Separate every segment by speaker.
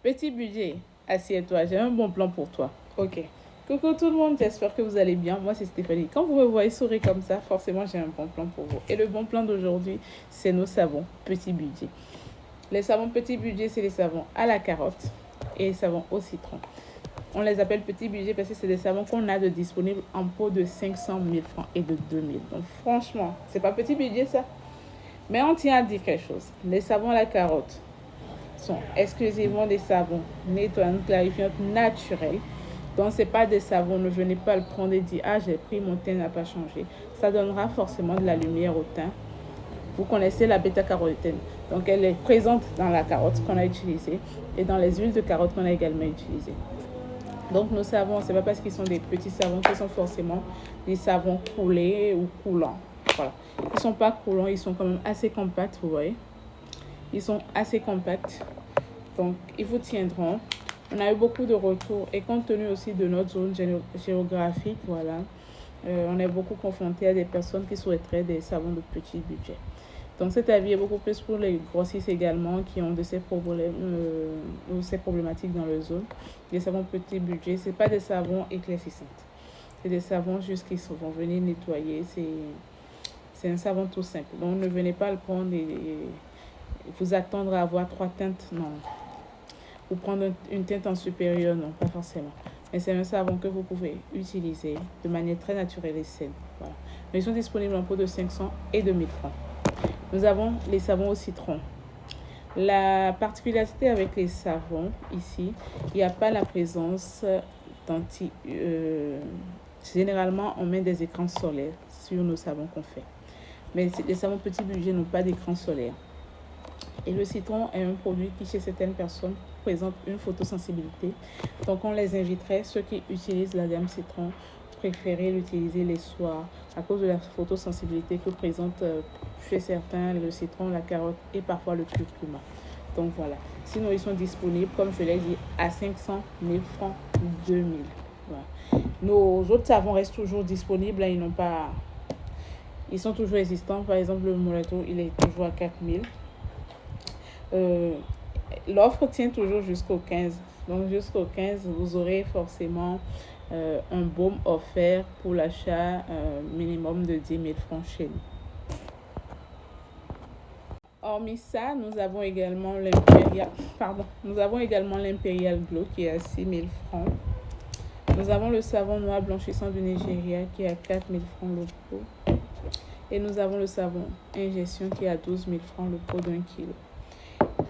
Speaker 1: Petit budget, assieds-toi, j'ai un bon plan pour toi. Ok. Coucou tout le monde, j'espère que vous allez bien. Moi, c'est Stéphanie. Quand vous me voyez sourire comme ça, forcément, j'ai un bon plan pour vous. Et le bon plan d'aujourd'hui, c'est nos savons petit budget. Les savons petit budget, c'est les savons à la carotte et les savons au citron. On les appelle petit budget parce que c'est des savons qu'on a de disponibles en pot de 500 000 francs et de 2000. Donc franchement, c'est pas petit budget ça. Mais on tient à dire quelque chose. Les savons à la carotte sont exclusivement des savons nettoyants, clarifiants, naturels. Donc, ce n'est pas des savons, ne venez pas le prendre et dire « Ah, j'ai pris, mon teint n'a pas changé ». Ça donnera forcément de la lumière au teint. Vous connaissez la bêta-carotène. Donc, elle est présente dans la carotte qu'on a utilisée et dans les huiles de carotte qu'on a également utilisées. Donc, nos savons, ce n'est pas parce qu'ils sont des petits savons qu'ils sont forcément des savons coulés ou coulants. Voilà. Ils ne sont pas coulants, ils sont quand même assez compacts, vous voyez. Ils sont assez compacts. Donc, ils vous tiendront. On a eu beaucoup de retours et compte tenu aussi de notre zone géographique, voilà, on est beaucoup confronté à des personnes qui souhaiteraient des savons de petit budget. Donc cet avis est beaucoup plus pour les grossistes également qui ont de ces problèmes ou ces problématiques dans leur zone. Les savons petit budget, ce n'est pas des savons éclaircissants. C'est des savons juste qui vont venir nettoyer. C'est un savon tout simple. Donc ne venez pas le prendre et vous attendre à avoir 3 teintes, non. Ou prendre une teinte en supérieur, non, pas forcément. Mais c'est un savon que vous pouvez utiliser de manière très naturelle et saine. Voilà. Mais ils sont disponibles en pot de 500 et 2000 francs. Nous avons les savons au citron. La particularité avec les savons, ici, il n'y a pas la présence d'anti... généralement, on met des écrans solaires sur nos savons qu'on fait. Mais les savons petit budget n'ont pas d'écran solaire. Et le citron est un produit qui, chez certaines personnes, présente une photosensibilité. Donc, on les inviterait, ceux qui utilisent la gamme citron, préférer l'utiliser les soirs à cause de la photosensibilité que présente chez certains le citron, la carotte et parfois le curcuma. Donc, voilà. Sinon, ils sont disponibles, comme je l'ai dit, à 500 000 francs, 2000. Voilà. Nos autres savons restent toujours disponibles. Là, ils sont toujours existants. Par exemple, le Molato, il est toujours à 4000. L'offre tient toujours jusqu'au 15. Donc jusqu'au 15, vous aurez forcément un baume offert pour l'achat minimum de 10 000 francs chez nous. Hormis ça, nous avons également l'Imperial Glow qui est à 6 000 francs. Nous avons le savon noir blanchissant du Nigeria qui est à 4 000 francs le pot. Et nous avons le savon ingestion qui est à 12 000 francs le pot d'1 kg.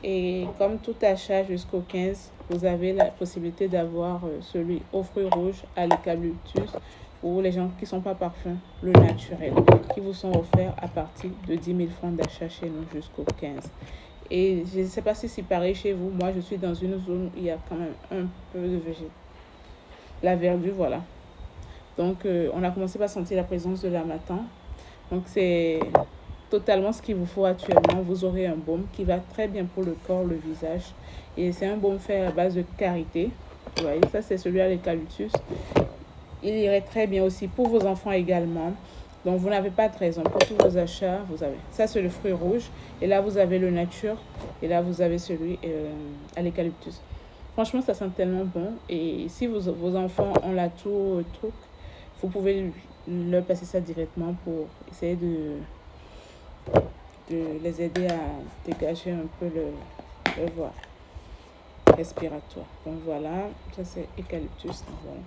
Speaker 1: Et comme tout achat jusqu'au 15, vous avez la possibilité d'avoir celui aux fruits rouges à l'eucalyptus ou les gens qui ne sont pas parfums, le naturel, qui vous sont offerts à partir de 10 000 francs d'achat chez nous jusqu'au 15. Et je ne sais pas si c'est pareil chez vous. Moi, je suis dans une zone où il y a quand même un peu de végétal. La verdure, voilà. Donc, on a commencé par sentir la présence de l'amatin. Donc, c'est totalement ce qu'il vous faut actuellement. Vous aurez un baume qui va très bien pour le corps, le visage. Et c'est un baume fait à base de karité. Vous voyez, ça c'est celui à l'eucalyptus. Il irait très bien aussi pour vos enfants également. Donc vous n'avez pas de raison. Pour tous vos achats, vous avez. Ça c'est le fruit rouge. Et là vous avez le nature. Et là vous avez celui à l'eucalyptus. Franchement, ça sent tellement bon. Et si vos enfants ont la toux, truc, vous pouvez leur passer ça directement pour essayer de les aider à dégager un peu le voie respiratoire. Donc voilà, ça c'est eucalyptus. Voilà.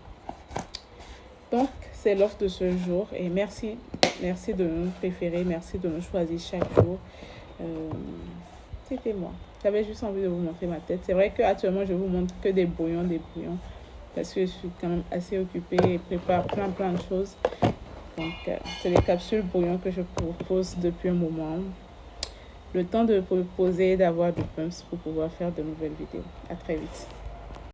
Speaker 1: Donc c'est l'offre de ce jour et merci de nous préférer, merci de nous choisir chaque jour. C'était moi. J'avais juste envie de vous montrer ma tête. C'est vrai qu'actuellement je vous montre que des bouillons parce que je suis quand même assez occupée et prépare plein de choses. Donc c'est les capsules bouillon que je propose depuis un moment. Le temps de proposer, d'avoir du pumps pour pouvoir faire de nouvelles vidéos. À très vite.